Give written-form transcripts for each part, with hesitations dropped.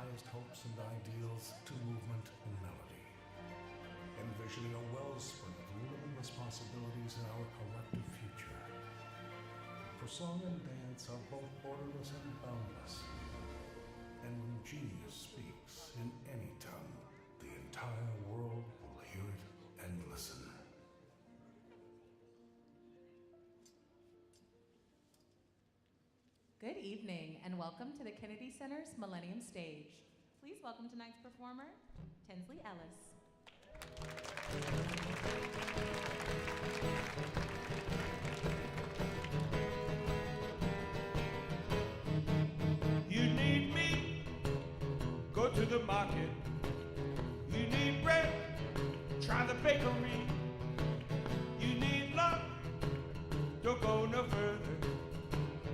highest hopes and ideals to movement and melody, envisioning a wellspring of limitless possibilities in our collective future. For song and dance are both borderless and boundless, and when genius speaks in any tongue, the entire world will hear it and listen. Good evening, and welcome to the Kennedy Center's Millennium Stage. Please welcome tonight's performer, Tinsley Ellis. You need meat, go to the market. You need bread, try the bakery. You need love, don't go no further.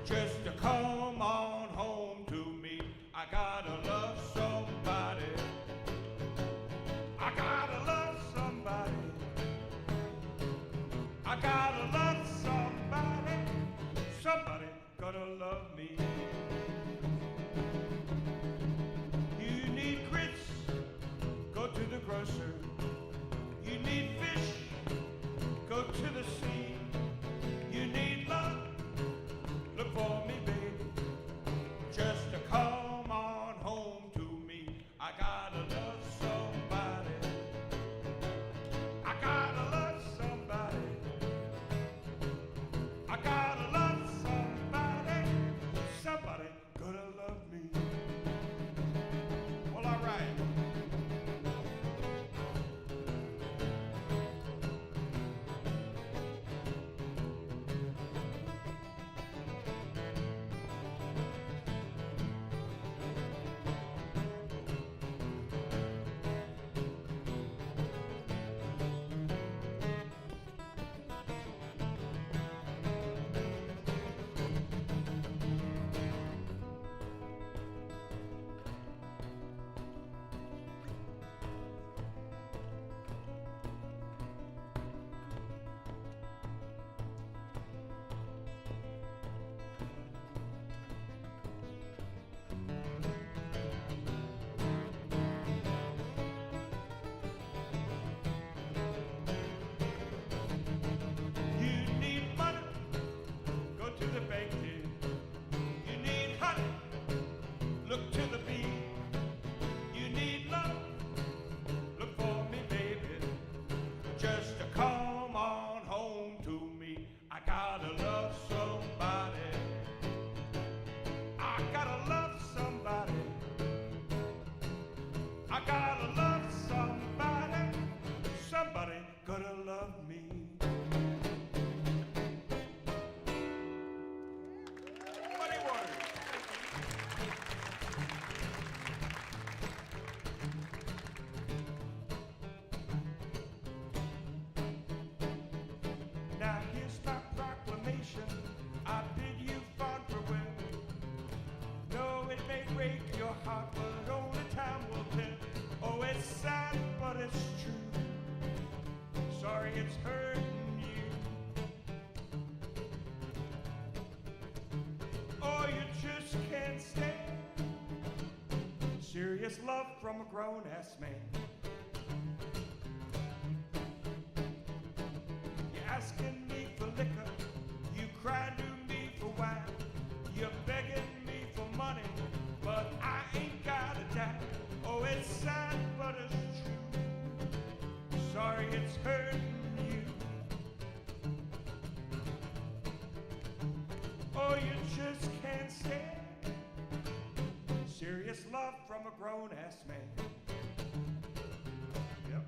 Just to come on home to me. I gotta love somebody. I gotta love somebody. I gotta love somebody. Somebody gotta love me. You need grits, go to the grocer. You need fish, go to the sea. You need love, look for me, baby, just to come on home to me. I gotta love somebody. I gotta love somebody. I gotta love somebody. Somebody gonna love me. Well, all right. Serious love from a grown-ass man. You're asking me for liquor, you cry to me for wine. You're begging me for money, but I ain't got a dime. Oh, it's sad, but it's true. Sorry it's hurting you. Oh, you just can't stand serious love from a grown-ass man. Yep.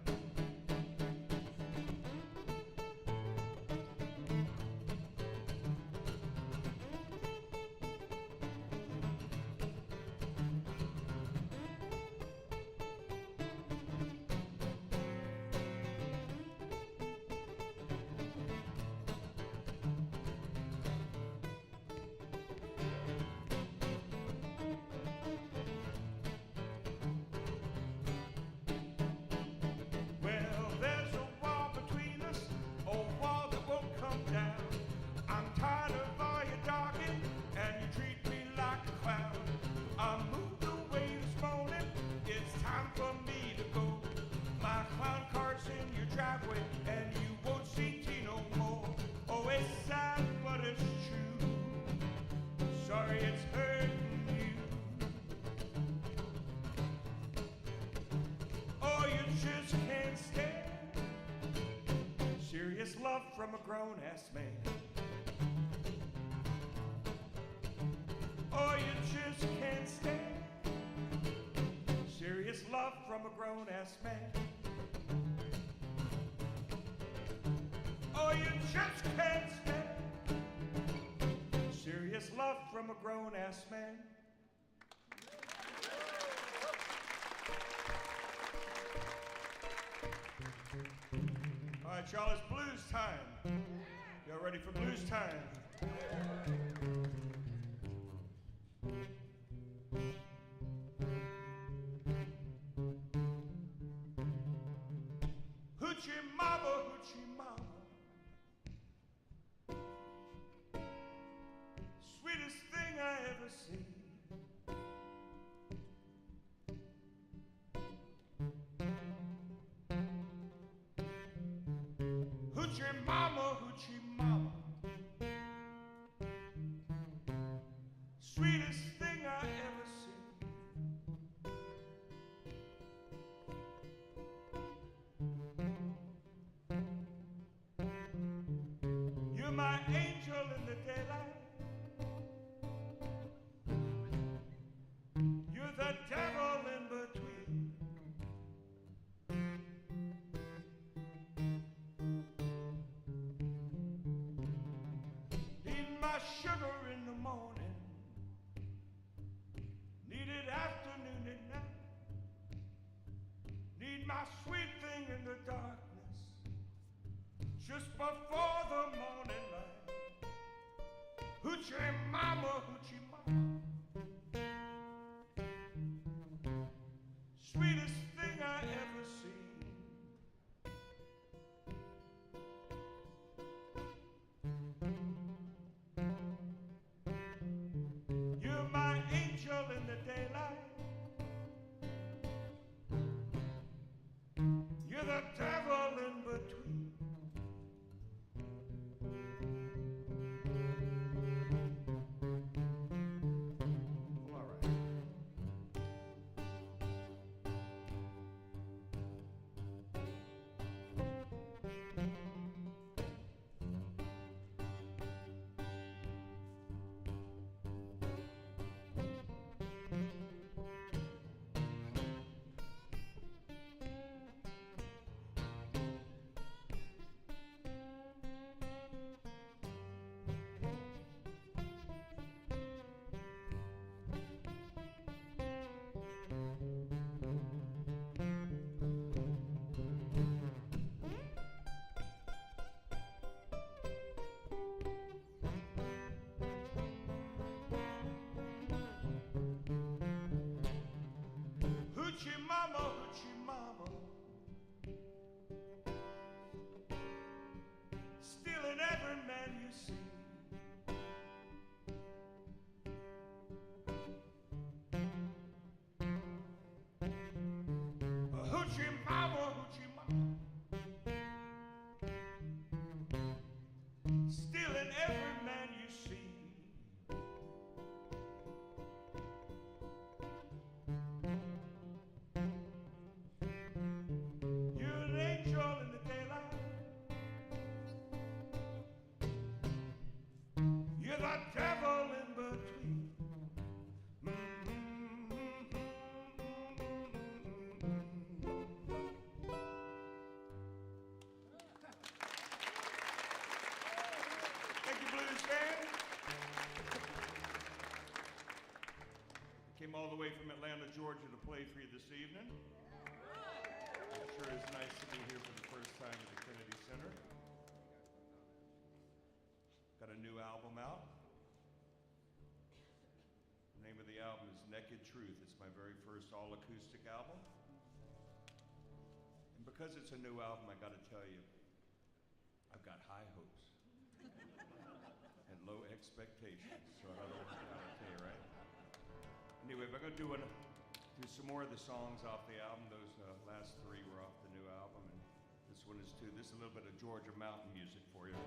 from a grown-ass man. Oh, you just can't stand serious love from a grown-ass man. Oh, you just can't stand serious love from a grown-ass man. All right, y'all, it's blues time. Y'all ready for blues time? Hoochie mama, hoochie mama, sweetest thing I ever seen. Hoochie mama, sweetest thing I ever seen. You're my angel in the daylight. You're the devil in between. Need my sugar in the morning, need it afternoon and night. Need my sweet thing in the darkness, just before the morning light. Hoochie mama, sweetest thing I ever seen. You're my angel in the daylight. You're the devil in between. All right. Hoochie mama, stealing every man you see. Hoochie mama, stealing every man you see. You're an angel in the daylight. You're the devil in between. Thank you, Blues Band. Came all the way from Atlanta, Georgia to play for you this evening. It sure is nice to be here for the first time at the Kennedy Center. Got a new album out. The name of the album is Naked Truth. It's my very first all-acoustic album. And because it's a new album, I gotta tell you, I've got high hopes and low expectations. So I don't know what to tell you, right? Anyway, we're gonna do some more of the songs off the album. Those last three were off the new album, and this one is too. This is a little bit of Georgia mountain music for you.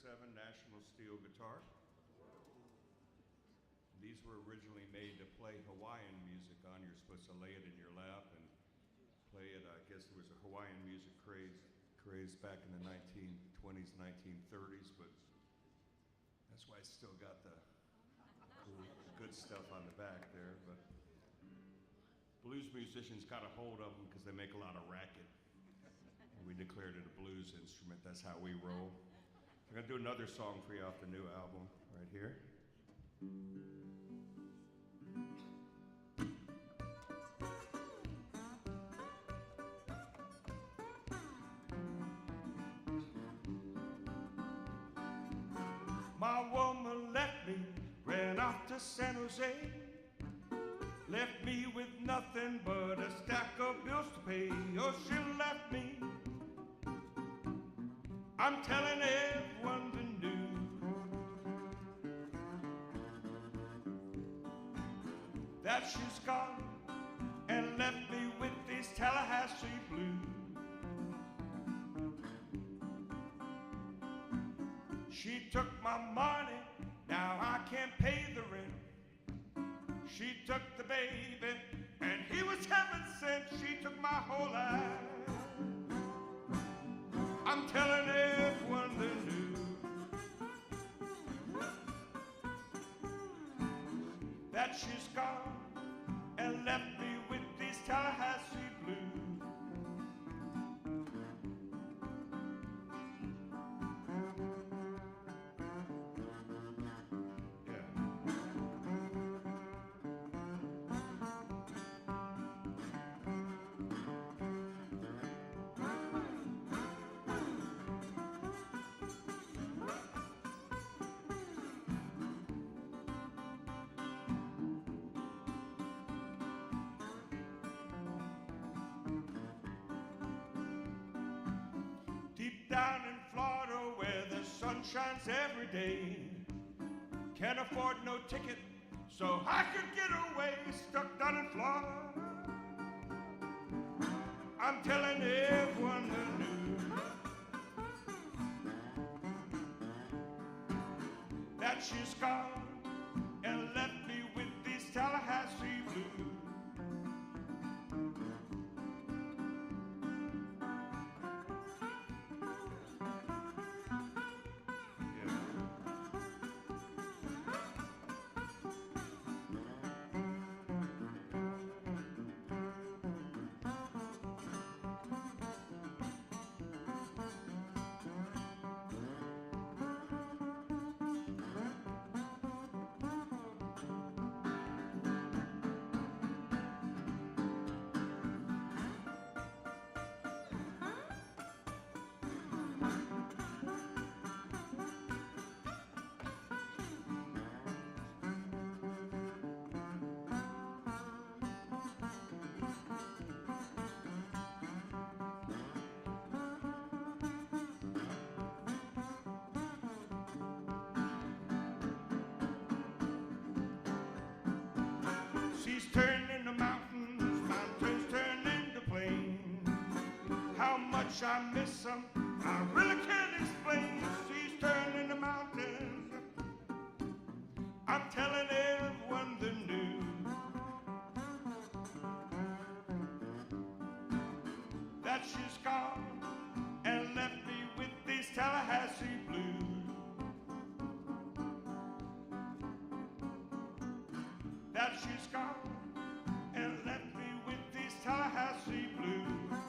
7 National Steel guitar. These were originally made to play Hawaiian music on. You're supposed to lay it in your lap and play it. I guess there was a Hawaiian music craze back in the 1920s, 1930s, but that's why it's still got the cool, good stuff on the back there. But blues musicians got a hold of them because they make a lot of racket. And we declared it a blues instrument. That's how we roll. I'm gonna do another song for you off the new album right here. My woman left me, ran off to San Jose, left me with nothing but a stack of bills to pay. Oh, she left me. I'm telling everyone the news that she's gone and left me with these Tallahassee blues. She took my money, now I can't pay the rent. She took the baby, and he was heaven sent. She took my whole life. I'm telling everyone the news that she's gone and left me with these Tallahassee blues. Deep down in Florida where the sun shines every day, can't afford no ticket, so I could get away. Stuck down in Florida, I'm telling everyone the news that she's gone and left me with these Tallahassee blues. Seas turn into mountains, mountains turn into plains. How much I miss them, I really can't explain. Seas turn into mountains, I'm telling everyone the news that she's gone and left me with these Tallahassee blues. That she's gone and left me with these Tallahassee blues.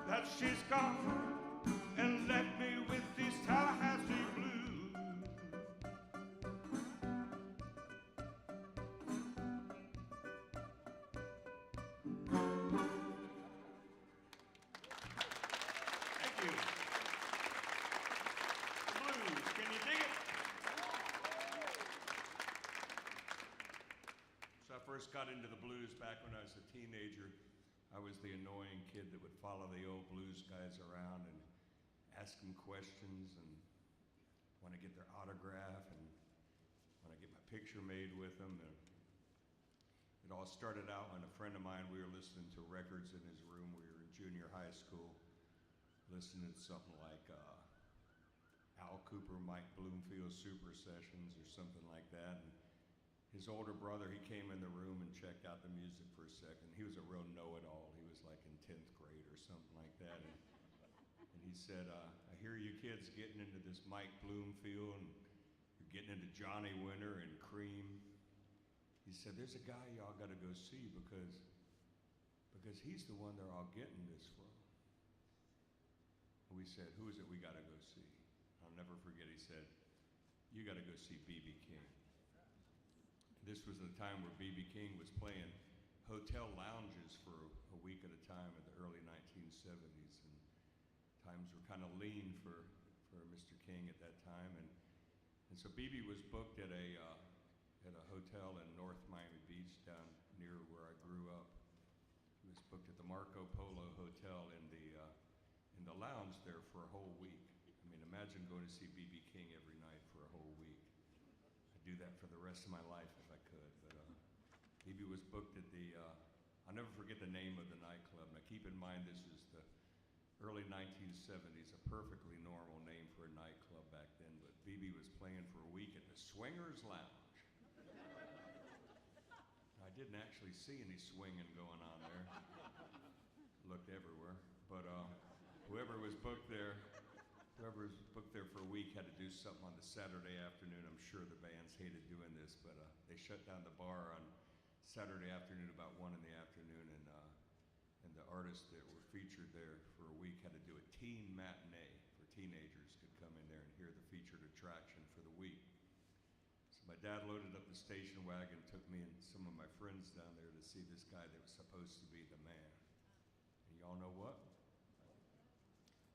That she's gone and left me with these Tallahassee blues. Thank you. Blues, can you dig it? So I first got into the blues back when I was a teenager. I was the annoying kid that would follow the old blues guys around and ask them questions and want to get their autograph and want to get my picture made with them. And it all started out when a friend of mine, we were listening to records in his room. We were in junior high school. listening to something like Al Cooper, Mike Bloomfield Super Sessions or something like that. And his older brother, he came in the room and checked out the music for a second. He was a real know-it-all. He was like in 10th grade or something like that. And he said, I hear you kids getting into this Mike Bloomfield and you're getting into Johnny Winter and Cream. He said, there's a guy y'all got to go see because he's the one they're all getting this from. And we said, who is it we got to go see? I'll never forget, he said, you got to go see B.B. King. This was the time where B.B. King was playing hotel lounges for a week at a time in the early 1970s. And times were kind of lean for Mr. King at that time. And so B.B. was booked at a hotel in North Miami Beach down near where I grew up. He was booked at the Marco Polo Hotel in the lounge there for a whole week. I mean, imagine going to see B.B. King every night for a whole week. I'd do that for the rest of my life if I could. But B.B. was booked at I'll never forget the name of the nightclub. Now keep in mind this is the early 1970s, a perfectly normal name for a nightclub back then. But B.B. was playing for a week at the Swingers Lounge. I didn't actually see any swinging going on there. Looked everywhere. But whoever was booked there for a week had to do something on the Saturday afternoon. I'm sure the bands hated doing this, but they shut down the bar on Saturday afternoon about 1 in the afternoon, and the artists that were featured there for a week had to do a teen matinee where teenagers could come in there and hear the featured attraction for the week. So my dad loaded up the station wagon, took me and some of my friends down there to see this guy that was supposed to be the man. And y'all know what?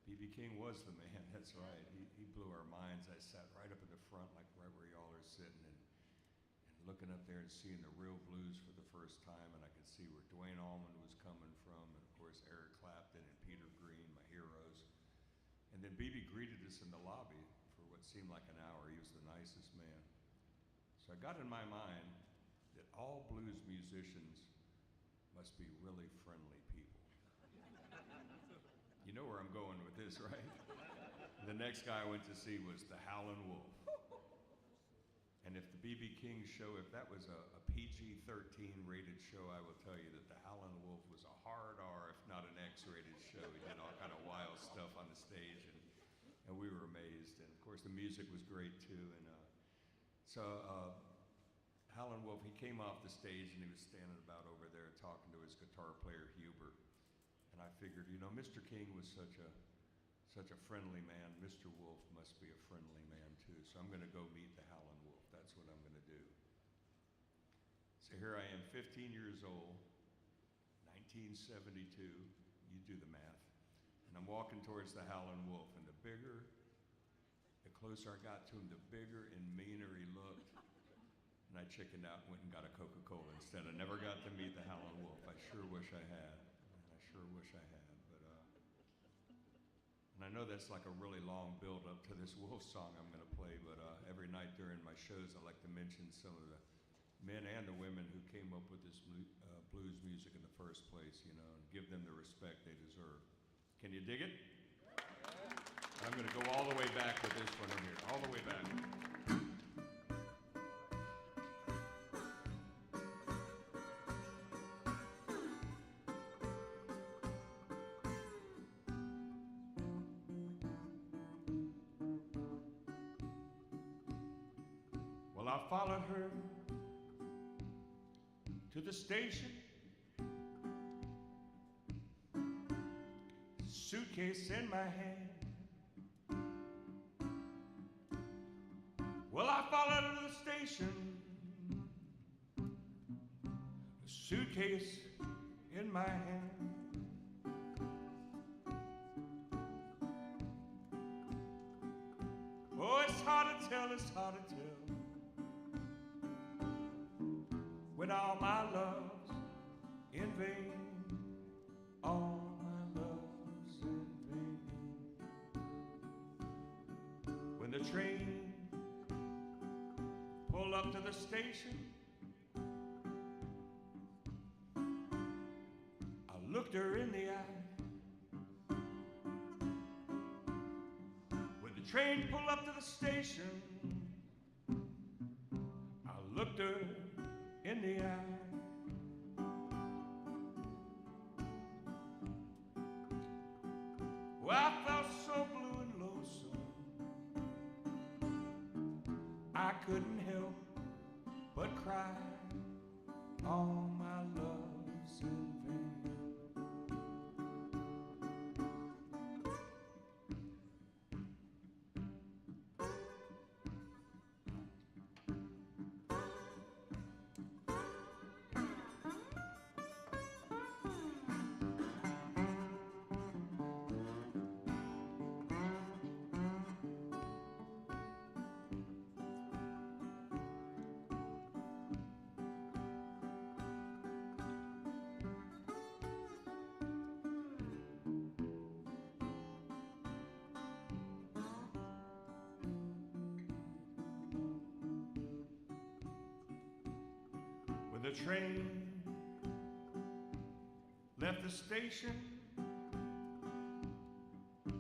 B.B. King was the man, that's right. He blew our minds. I sat right up in the front, like right where y'all are sitting, and looking up there and seeing the real blues for the first time, and I could see where Duane Allman was coming from, and of course Eric Clapton and Peter Green, my heroes. And then B.B. greeted us in the lobby for what seemed like an hour. He was the nicest man. So I got in my mind that all blues musicians must be really friendly people. You know where I'm going with this, right? The next guy I went to see was the Howlin' Wolf. And if the B.B. King show, if that was a PG-13 rated show, I will tell you that the Howlin' Wolf was a hard R, if not an X-rated show. He did all kind of wild stuff on the stage, and we were amazed. And of course, the music was great too. And Howlin' Wolf, he came off the stage and he was standing about over there talking to his guitar player Hubert. And I figured, you know, Mr. King was such a friendly man. Mr. Wolf must be a friendly man too. So I'm going to go meet the Howlin' Wolf. That's what I'm going to do. So here I am, 15 years old, 1972. You do the math. And I'm walking towards the Howlin' Wolf, and the closer I got to him, the bigger and meaner he looked. And I chickened out and went and got a Coca-Cola instead. I never got to meet the Howlin' Wolf. I sure wish I had. And I know that's like a really long build up to this Wolf song I'm going to play, but every night during my shows I like to mention some of the men and the women who came up with this blues music in the first place, you know, and give them the respect they deserve. Can you dig it? I'm going to go all the way back with this one in here, all the way back. Well, I followed her to the station, suitcase in my hand. Well, I followed her to the station, suitcase in my hand. Oh, it's hard to tell, it's hard to tell, when all my love's in vain, all my love's in vain. When the train pulled up to the station, I looked her in the eye. the station, I looked her in the eye. Well, I felt so blue and lonesome, I couldn't help but cry. All my love's in vain. The train left the station. It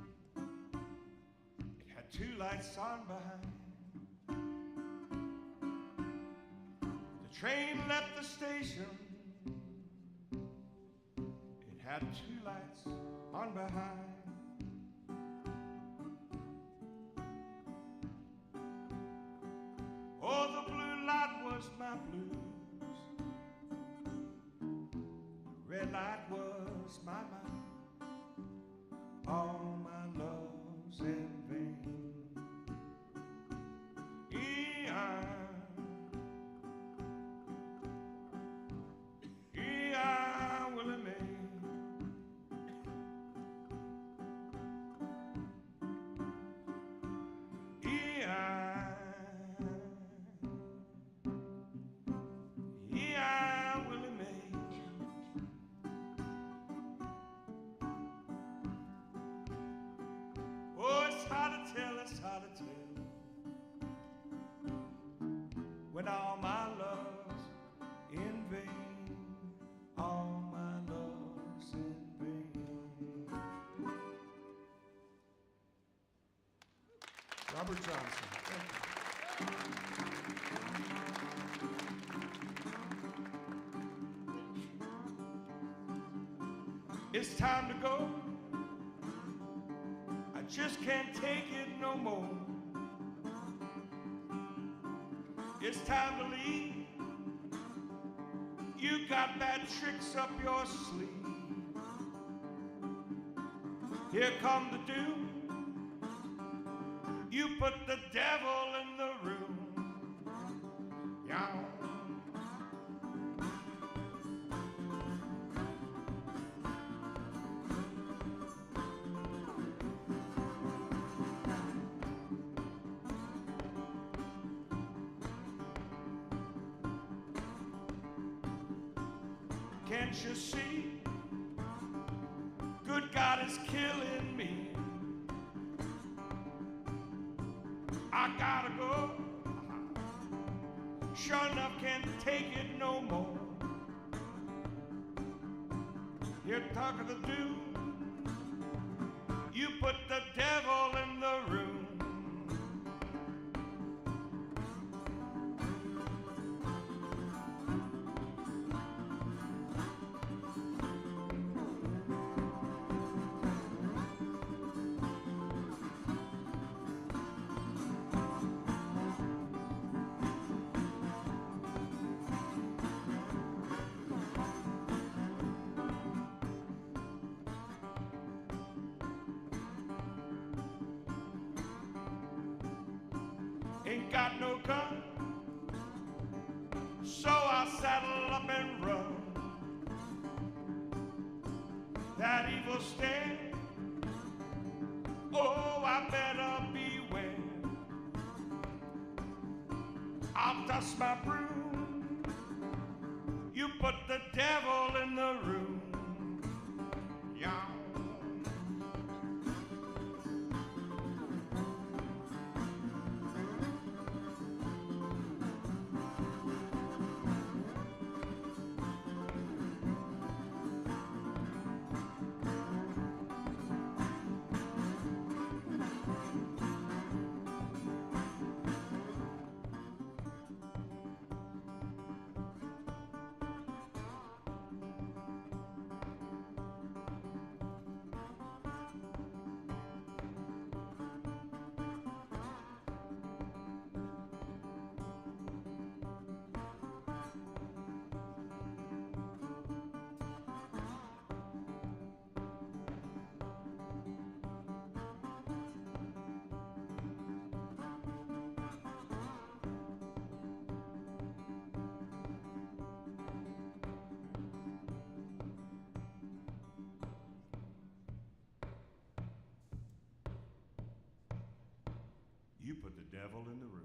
had two lights on behind. The train left the station. It had two lights on behind. Oh, the blue light was my blues. Red light was my mind. All my love's in vain. Willie Mae. Willie Mae. Oh, it's hard to tell, it's hard to tell, when all my love's in vain, all my love's in vain. Robert Johnson, thank you. It's time to go. I just can't take it no more. It's time to leave. You got bad tricks up your sleeve. Here come the doom. You put the devil in the room. Yow. Can't you see? Good God is killing me. I gotta go. Sure enough, can't take it no more. You're talking to do. You put the devil in the room. Ain't got no gun, so I saddle up and run. That evil stare, oh, I better beware. I'll dust my broom. You put the devil in the room. Yeah. in the room.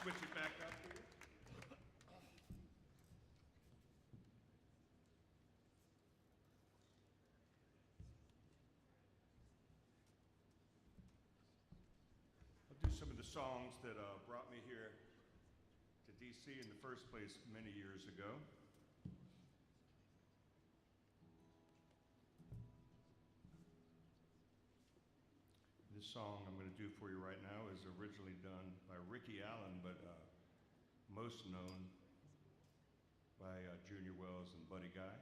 Switch it back up here. I'll do some of the songs that brought me here to DC in the first place many years ago. This song I'm going to do for you right now is originally done by Ricky Allen, but most known by Junior Wells and Buddy Guy.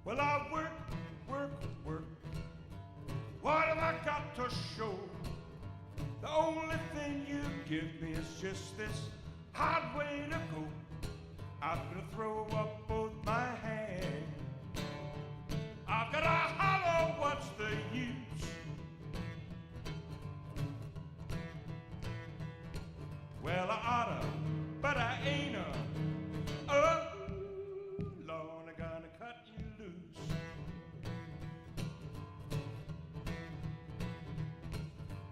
Well, I work, work, work. What have I got to show? The only thing you give me is just this hard way to go. I'm gonna throw up both my hands. I've got to holler, what's the use? Well, I oughta, but I ain't-a. Oh, Lord, I'm gonna cut you loose.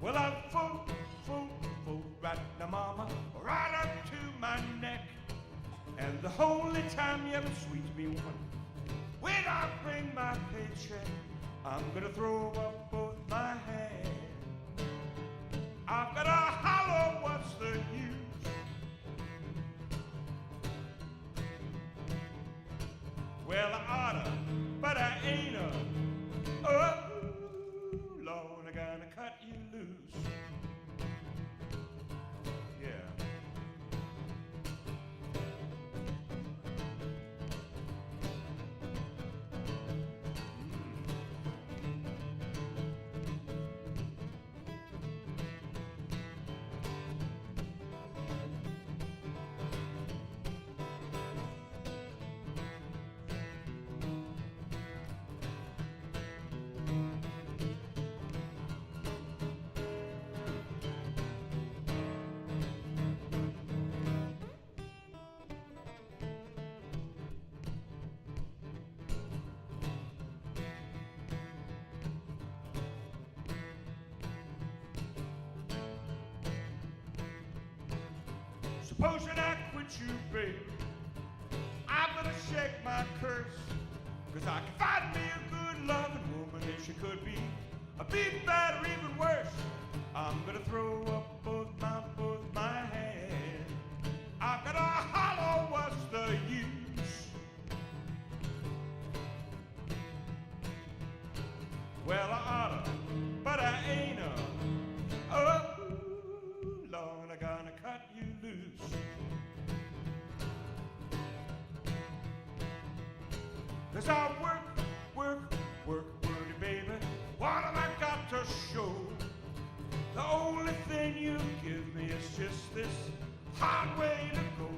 Well, I'm full, full, full right now, mama, right up to my neck. And the only time you ever sweet me one, when I bring my paycheck, I'm gonna throw up both my hands. I've got to holler, what's the use? Well, I oughta, but I ain't-a. Oh, Lord, I'm gonna cut you loose. Yeah. Supposing I quit you, baby, I'm gonna shake my curse. 'Cause I can find me a good loving woman, and she could be a bit bad or even worse. I'm gonna throw up both my hands. I've got to holler, what's the use? Well, I oughta, but I ain't-a. Oh, Lord, I'm gonna cut you loose. 'Cause I work, work, work, work, baby. What have I got to show? The only thing you give me is just this hard way to go.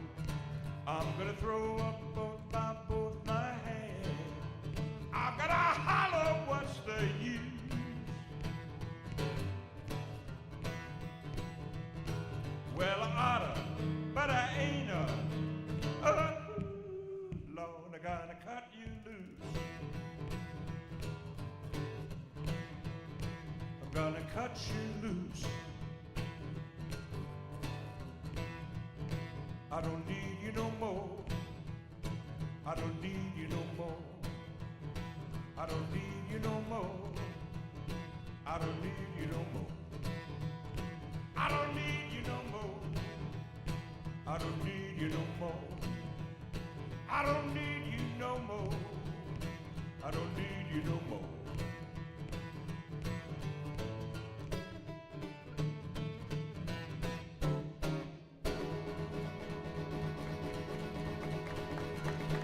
I'm gonna throw up both my hands. I've got to holler, what's the use? Well, I oughta, but I ain't-a. Oh, Lord, I'm gonna cut you loose. I'm gonna cut you loose. I don't need you no more. I don't need you no more. I don't need you no more. I don't need you no more. I don't need you no more. I don't need you no more. I don't need you no more. I don't need you no more.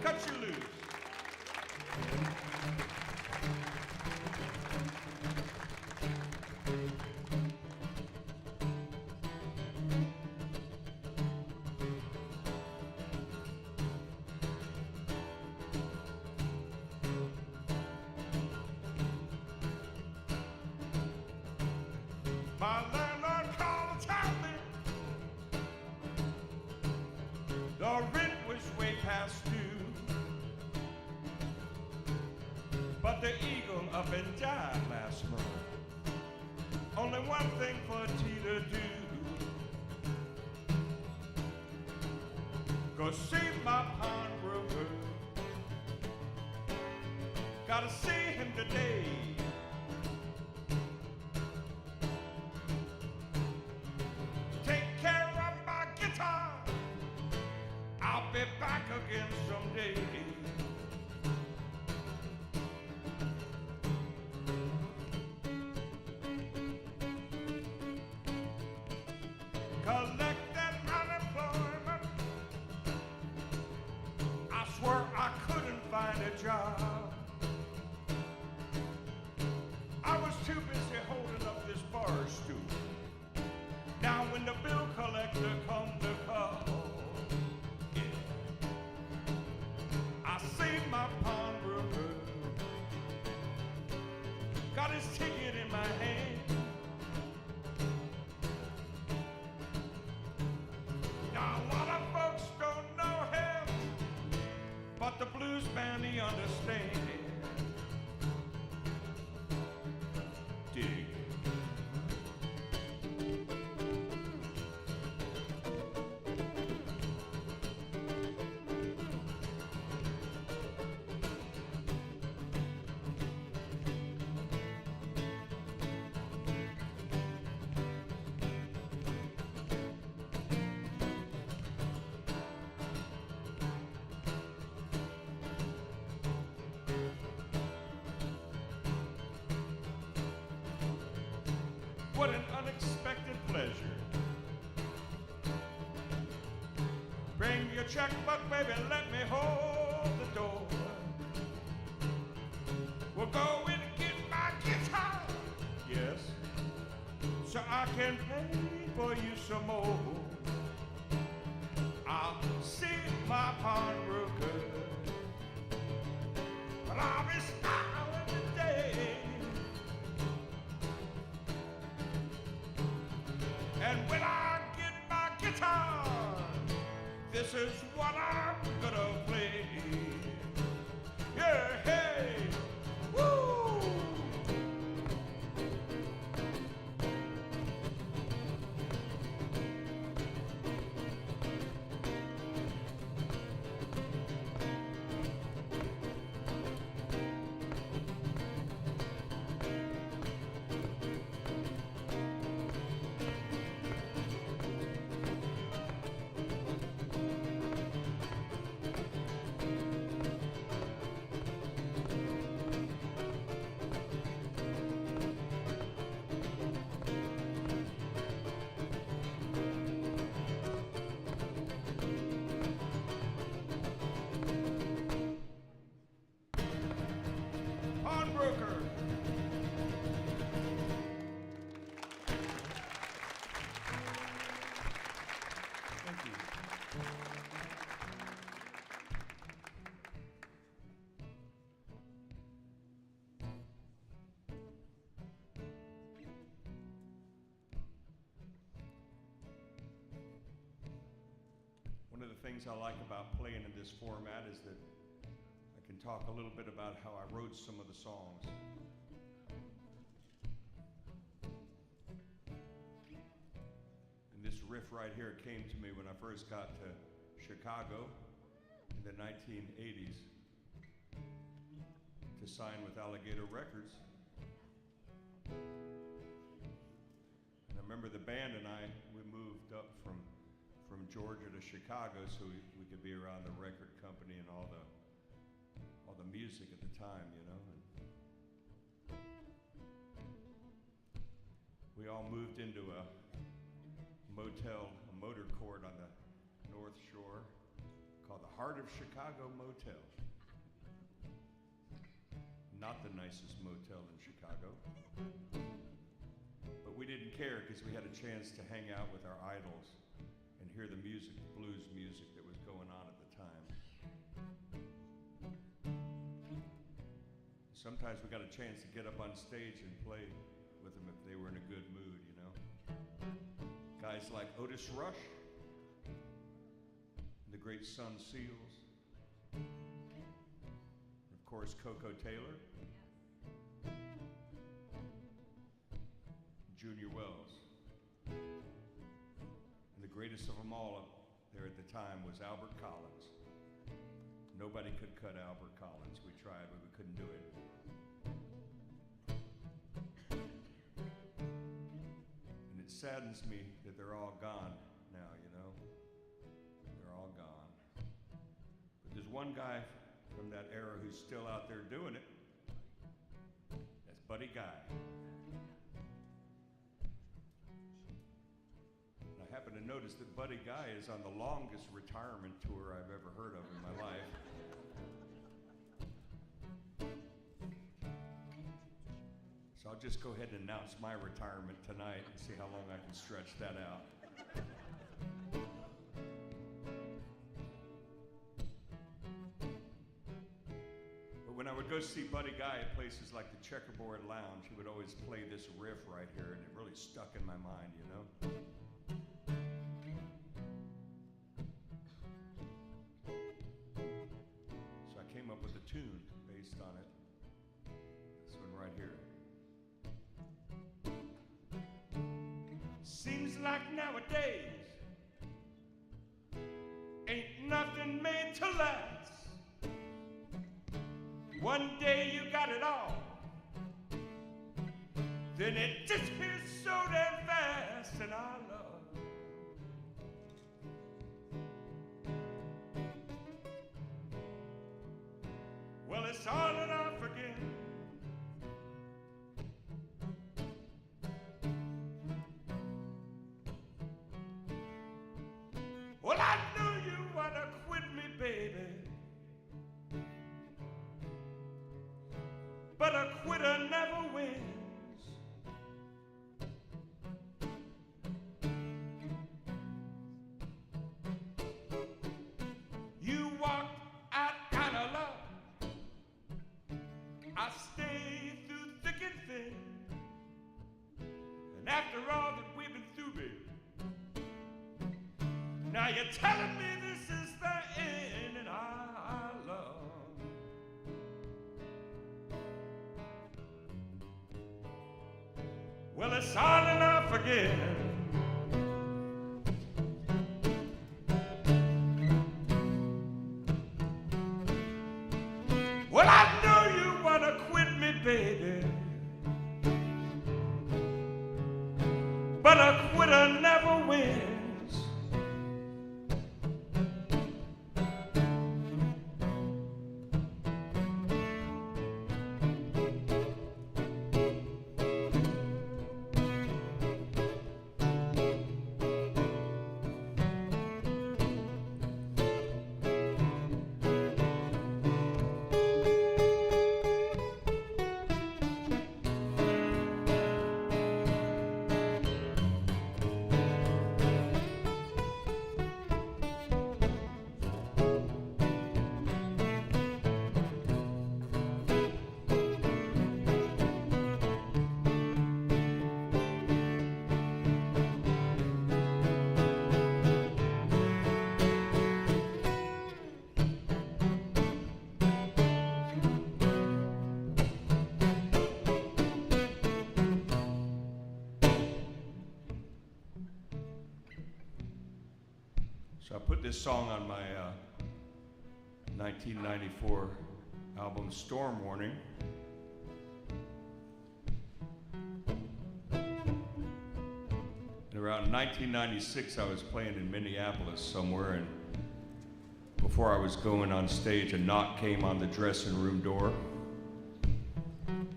Cut you loose. My landlord called to tell me the rent was way past due, but the eagle up and died last month. Only one thing for T to do: go see my pawnbroker. Gotta see him today. Take care of my guitar. I'll be back again someday. Collected unemployment. I swear I couldn't find a job. I was too busy holding up this bar stool. Now when the bill collector come to call, yeah, I see my pawnbroker got his ticket in my hand. Now a lot of folks don't know him, but the blues band he understands. Dig. What an unexpected pleasure. Bring your checkbook, baby, let me hold the door. We'll go in and get my guitar, yes, so I can pay for you some more. I'll see my pawnbroker, but I'll be smiling today. And when I get my guitar, this is what I'm gonna play. Yeah, hey, woo! Pawnbroker. Thank you. One of the things I like about playing in this format is that I can talk a little bit about how I wrote some of the songs. And this riff right here came to me when I first got to Chicago in the 1980s to sign with Alligator Records. And I remember the band and I, we moved up from Georgia to Chicago so we could be around the record company and all the music at the time, you know. And we all moved into a motel, a motor court on the North Shore called the Heart of Chicago Motel. Not the nicest motel in Chicago. But we didn't care because we had a chance to hang out with our idols and hear the music, the blues music that was going on at the time. Sometimes we got a chance to get up on stage and play with them if they were in a good mood, you know. Guys like Otis Rush, the great Sun Seals, and of course Coco Taylor, Junior Wells. And the greatest of them all up there at the time was Albert Collins. Nobody could cut Albert Collins. We tried, but we couldn't do it. And it saddens me that they're all gone now, you know? They're all gone. But there's one guy from that era who's still out there doing it. That's Buddy Guy. And I happen to notice that Buddy Guy is on the longest retirement tour I've ever heard of in my life. So I'll just go ahead and announce my retirement tonight and see how long I can stretch that out. But when I would go see Buddy Guy at places like the Checkerboard Lounge, he would always play this riff right here, and it really stuck in my mind, you know? So I came up with a tune based on it. This one right here. Seems like nowadays ain't nothing made to last. One day you got it all, then it disappears so damn fast. And our love, well, it's all that I forget. Well, I knew you wanna quit me, baby, but a quitter never wins. You walked out out of love, I stayed through thick and thin, and after all that we've been through, baby, now you're telling me this is the end in our love. Well, it's all that I forget. Well, I know you wanna quit me, baby, but a quitter never wins. So I put this song on my 1994 album Storm Warning. And around 1996 I was playing in Minneapolis somewhere, and before I was going on stage a knock came on the dressing room door.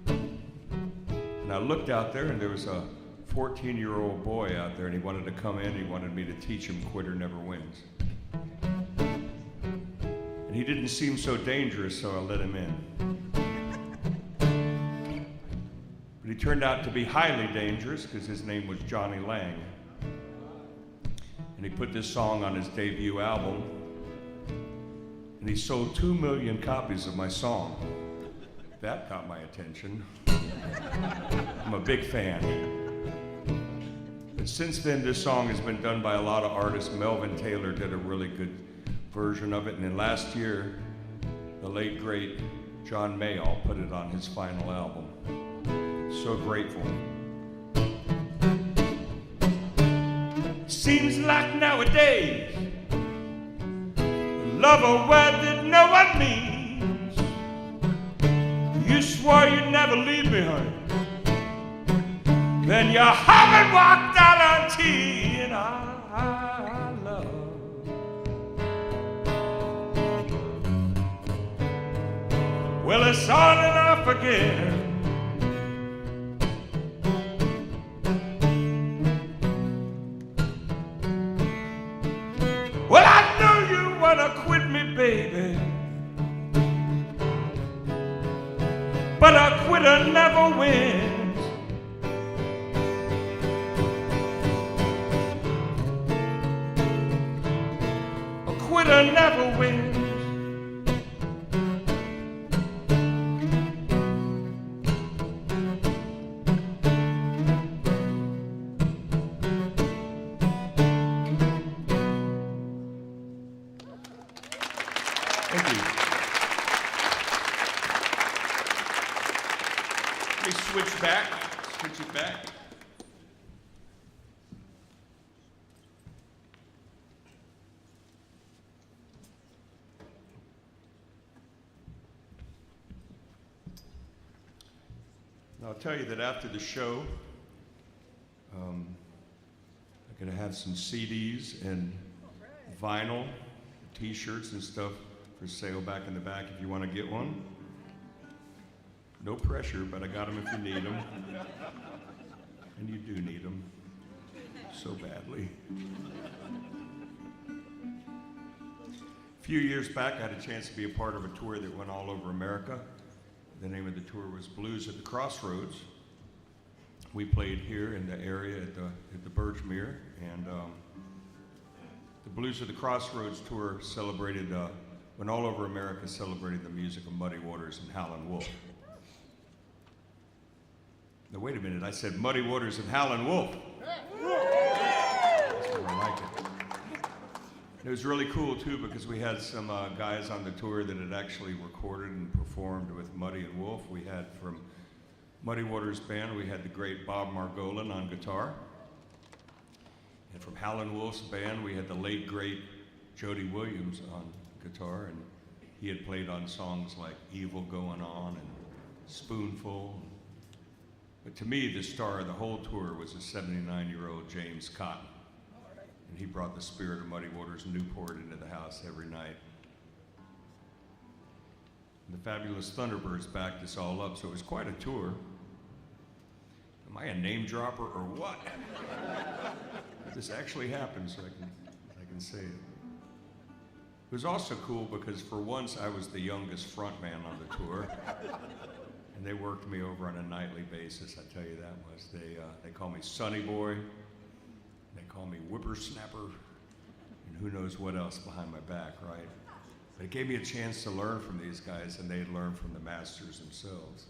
And I looked out there and there was a 14-year-old boy out there, and he wanted to come in. He wanted me to teach him Quitter Never Wins. And he didn't seem so dangerous, so I let him in. But he turned out to be highly dangerous because his name was Johnny Lang. And he put this song on his debut album, and he sold 2 million copies of my song. That caught my attention. I'm a big fan. But since then, this song has been done by a lot of artists. Melvin Taylor did a really good version of it. And then last year, the late, great John Mayall put it on his final album. So grateful. Seems like nowadays, love a word that no one means. You swore you'd never leave me, honey. Then you haven't walked out on tea, and I love. Well, it's on and off again. Well, I know you wanna quit me, baby, but a quitter never wins. A quitter never wins. Thank you. Let me switch it back. Now, I'll tell you that after the show, I'm going to have some CDs and vinyl, t-shirts and stuff for sale back in the back if you want to get one. No pressure, but I got them if you need them. And you do need them so badly. A few years back, I had a chance to be a part of a tour that went all over America. The name of the tour was Blues at the Crossroads. We played here in the area at the Birchmere, and the Blues at the Crossroads tour celebrated, went all over America celebrating the music of Muddy Waters and Howlin' Wolf. Now wait a minute, I said Muddy Waters and Howlin' Wolf. That's more like it. It was really cool too because we had some guys on the tour that had actually recorded and performed with Muddy and Wolf. We had from Muddy Waters Band, we had the great Bob Margolin on guitar. And from Howlin' Wolf's band, we had the late great Jody Williams on guitar, and he had played on songs like Evil Going On and Spoonful. But to me, the star of the whole tour was a 79-year-old James Cotton. And he brought the spirit of Muddy Waters Newport into the house every night. And the Fabulous Thunderbirds backed us all up, so it was quite a tour. Am I a name dropper or what? This actually happened, so I can say it. It was also cool because for once I was the youngest front man on the tour. And they worked me over on a nightly basis, I tell you that much. They call me Sonny Boy, they call me Whippersnapper, and who knows what else behind my back, right? But it gave me a chance to learn from these guys, and they had learned from the masters themselves.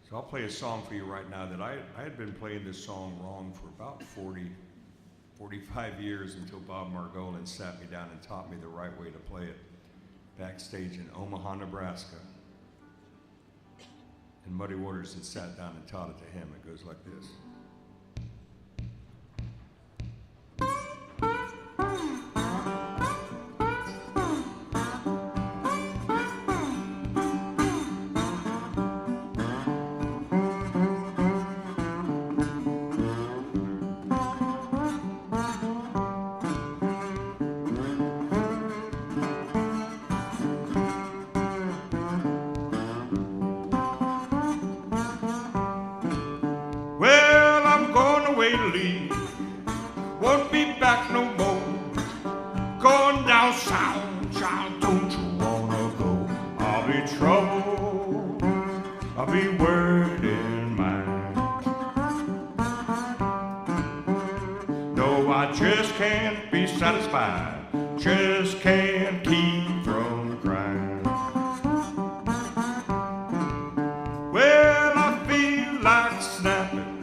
So I'll play a song for you right now that I had been playing this song wrong for about 45 years until Bob Margolin sat me down and taught me the right way to play it backstage in Omaha, Nebraska. And Muddy Waters had sat down and taught it to him. It goes like this. Won't be back no more. Going down south, child, don't you wanna go? I'll be troubled, I'll be worried in mind. No, I just can't be satisfied, just can't keep from crying. Well, I feel like snapping,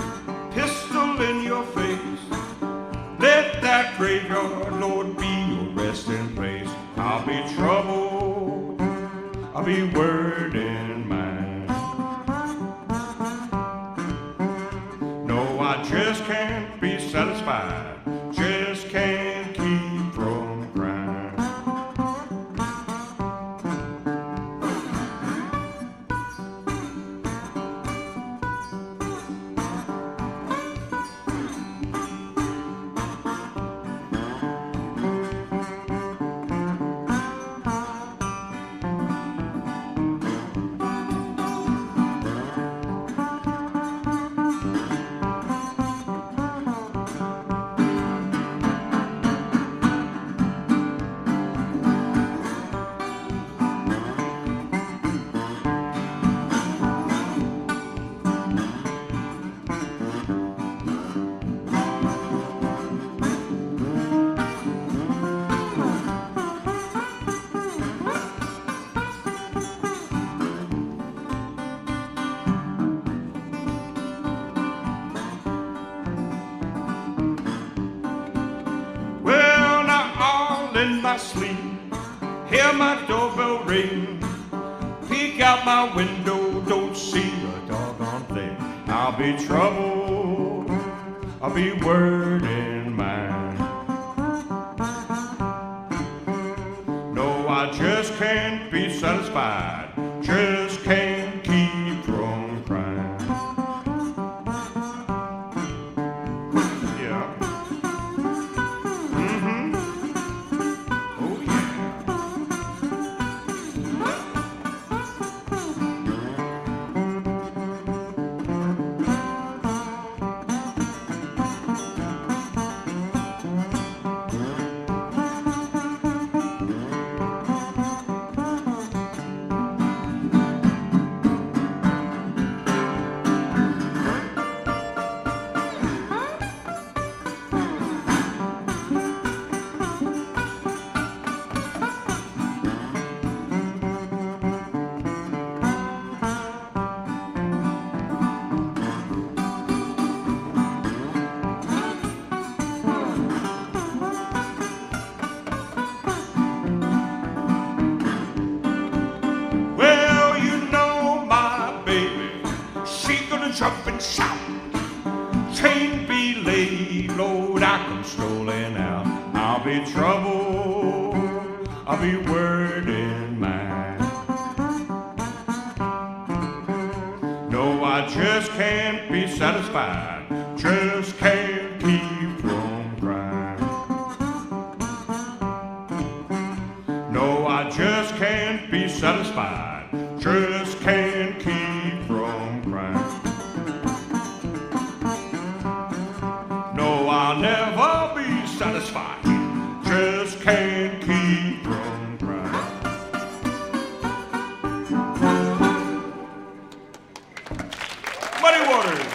pistol in your face. graveyard, Lord, be your resting place. I'll be troubled, I'll be worried in mind. No, I just can't be satisfied, just can't keep from crying. In my sleep, hear my doorbell ring, peek out my window, don't see a doggone thing. I'll be troubled, I'll be worried in mind. No, I just can't be satisfied, just can't keep from crying. Yeah. Jump and shout, train be late, Lord, I come strolling out. I'll be troubled, I'll be worried in mind. No, I just can't be satisfied, just can't keep from crying. No, I just can't be satisfied, just can't keep from crying. I'll never be satisfied, just can't keep from crying. Muddy Waters.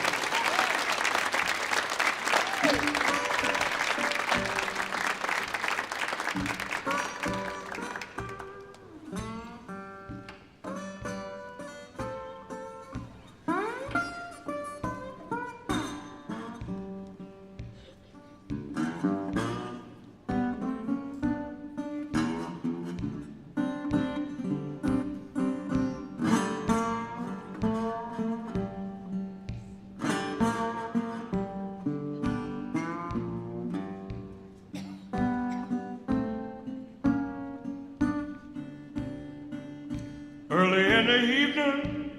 Early in the evening,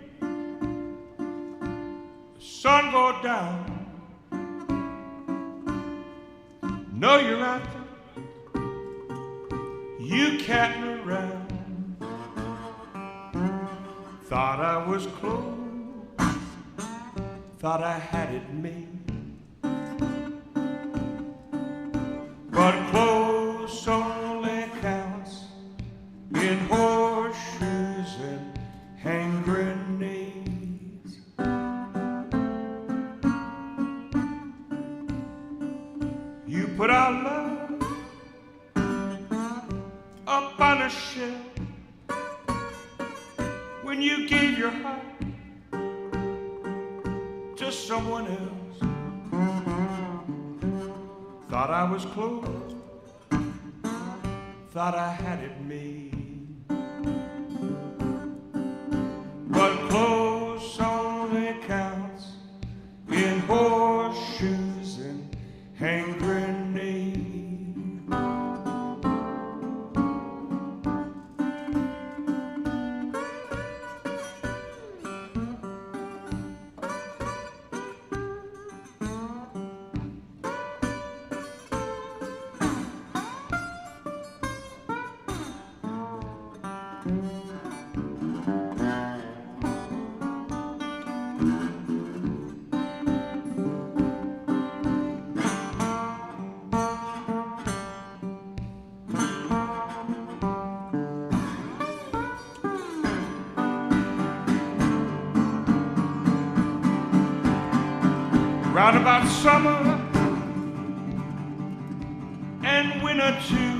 the sun go down. Know you're out there, you catting around. Thought I was close, thought I had it made, but close only counts in horseshoes and hand grenades. You put our love up on a shelf when you gave your heart to someone else. Thought thought I was close, thought I had it made. But close only counts in horseshoes and hand grenades. Round about summer and winter too,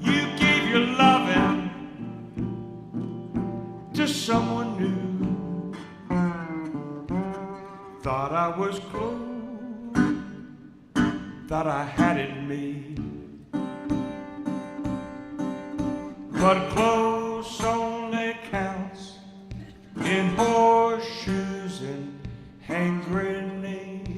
you gave your loving to someone new. Thought I was close, thought I had it made. But close only counts in horseshoes and hand grenades.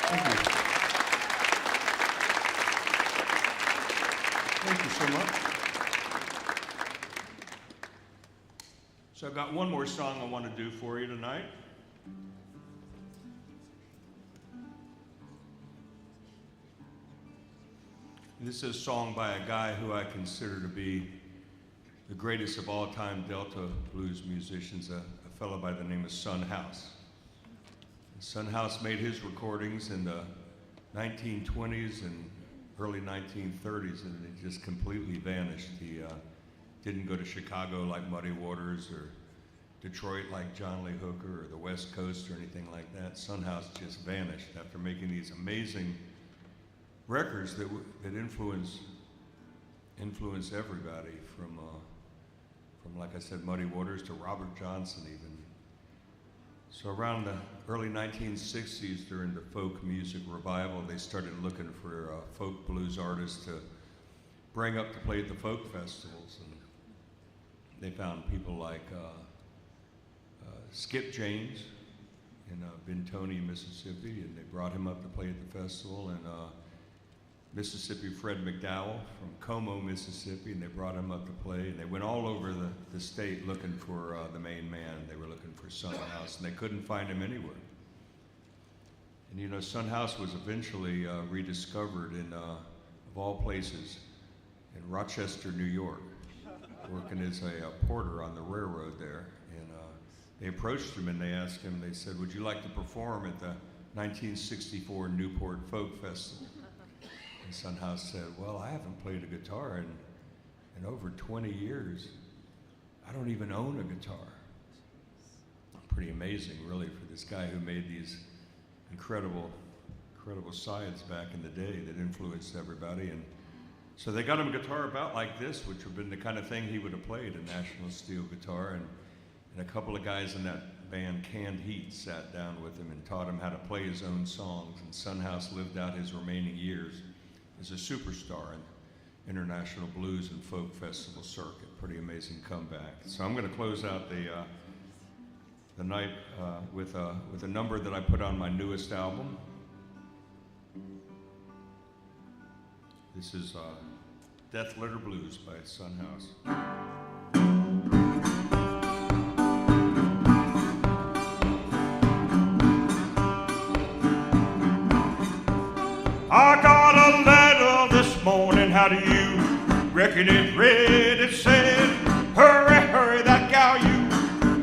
Thank you. Thank you so much. So I've got one more song I want to do for you tonight. This is a song by a guy who I consider to be the greatest of all time Delta blues musicians, a fellow by the name of Son House. Son House made his recordings in the 1920s and early 1930s, and it just completely vanished. He didn't go to Chicago like Muddy Waters or Detroit like John Lee Hooker or the West Coast or anything like that. Son House just vanished after making these amazing records that influence everybody from like I said, Muddy Waters to Robert Johnson even. So around the early 1960s, during the folk music revival, they started looking for folk blues artists to bring up to play at the folk festivals, and they found people like Skip James in Bentoney, Mississippi, and they brought him up to play at the festival, and Mississippi Fred McDowell from Como, Mississippi, and they brought him up to play, and they went all over the state looking for the main man. They were looking for Son House, and they couldn't find him anywhere. And you know, Son House was eventually rediscovered in, of all places, in Rochester, New York, working as a porter on the railroad there. And they approached him and they asked him, they said, "Would you like to perform at the 1964 Newport Folk Festival?" And Son House said, "Well, I haven't played a guitar in over 20 years. I don't even own a guitar." Pretty amazing, really, for this guy who made these incredible sides back in the day that influenced everybody. And so they got him a guitar about like this, which would have been the kind of thing he would have played, a National Steel guitar. And a couple of guys in that band, Canned Heat, sat down with him and taught him how to play his own songs. And Son House lived out his remaining years as a superstar in international blues and folk festival circuit. Pretty amazing comeback. So I'm going to close out the night with a number that I put on my newest album. This is Death Letter Blues by Son House. I got a letter this morning, how do you reckon it read? It said, "Hurry, hurry, that gal you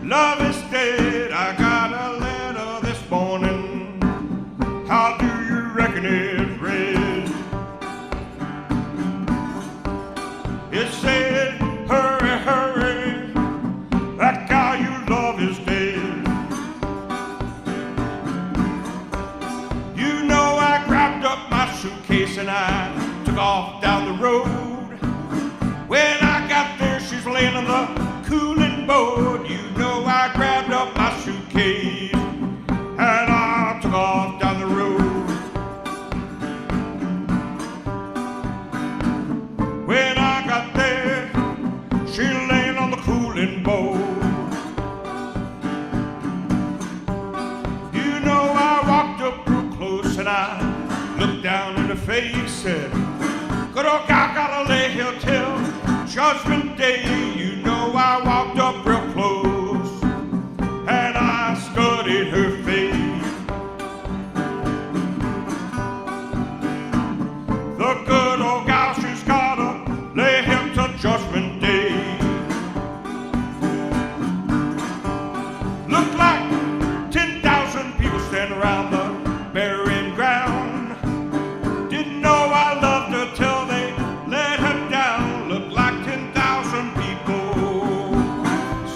love is dead." I got a letter this morning, how do you reckon it read? It said, "Hurry, hurry, that gal you love is dead." You know, I grabbed up my suitcase and I took off down the road. When I got there, she's laying on the and I looked down in her face, said, good old guy gotta lay here till Judgment Day. You know I walked up real close and I studied her face. The good old gal, she's gotta lay here till Judgment Day. Looked like 10,000 people standing around the burying ground. Didn't know I loved her till they let her down. Looked like 10,000 people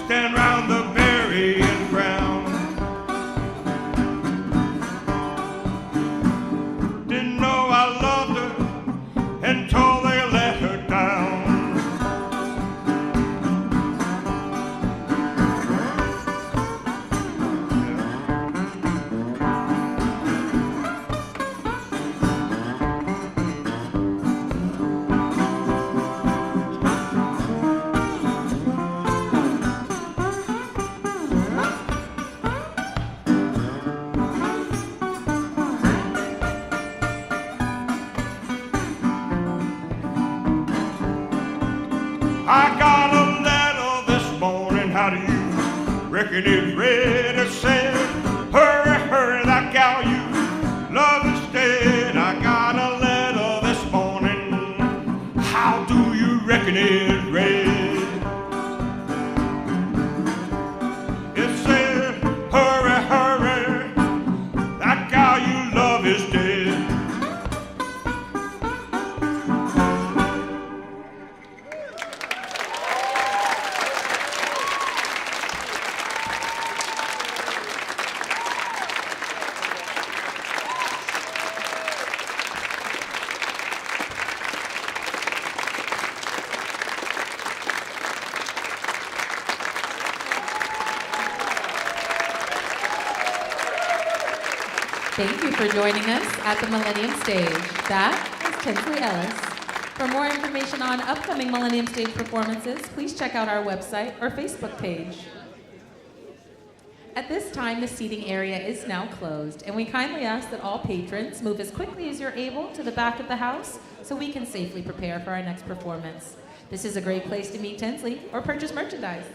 stand around the burying ground. Didn't know I loved her until they let her down. I got a letter this morning, how do you reckon it read? It said, hurry, hurry, that gal you love is dead. I got a letter this morning, how do you reckon it read? It said, hurry, hurry, that gal you love is dead. Thank you for joining us at the Millennium Stage. That is Tinsley Ellis. For more information on upcoming Millennium Stage performances, please check out our website or Facebook page. At this time, the seating area is now closed, and we kindly ask that all patrons move as quickly as you're able to the back of the house so we can safely prepare for our next performance. This is a great place to meet Tinsley or purchase merchandise.